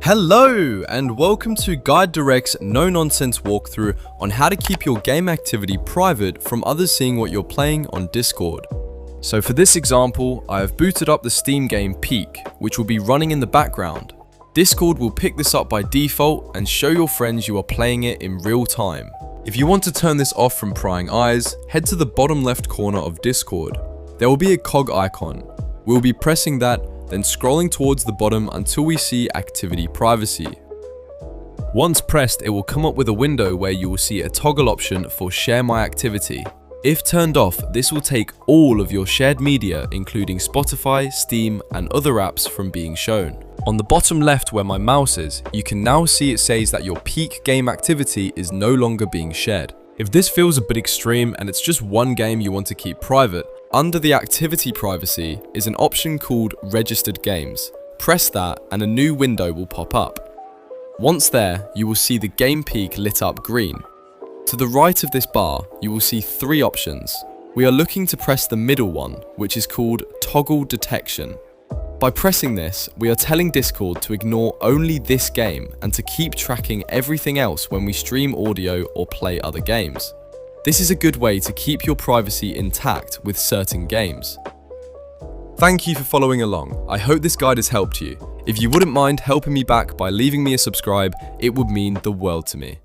Hello and welcome to Guide Direct's no-nonsense walkthrough on how to keep your game activity private from others seeing what you're playing on Discord. So for this example, I have booted up the Steam game Peak, which will be running in the background. Discord will pick this up by default and show your friends you are playing it in real time. If you want to turn this off from prying eyes, head to the bottom left corner of Discord. There will be a cog icon. We'll be pressing that, then scrolling towards the bottom until we see Activity Privacy. Once pressed, it will come up with a window where you will see a toggle option for Share My Activity. If turned off, this will take all of your shared media, including Spotify, Steam, and other apps from being shown. On the bottom left where my mouse is, you can now see it says that your Peak game activity is no longer being shared. If this feels a bit extreme and it's just one game you want to keep private, under the activity privacy is an option called Registered Games. Press that and a new window will pop up. Once there, you will see the game Peak lit up green. To the right of this bar, you will see three options. We are looking to press the middle one, which is called Toggle Detection. By pressing this, we are telling Discord to ignore only this game and to keep tracking everything else when we stream audio or play other games. This is a good way to keep your privacy intact with certain games. Thank you for following along. I hope this guide has helped you. If you wouldn't mind helping me back by leaving me a subscribe, it would mean the world to me.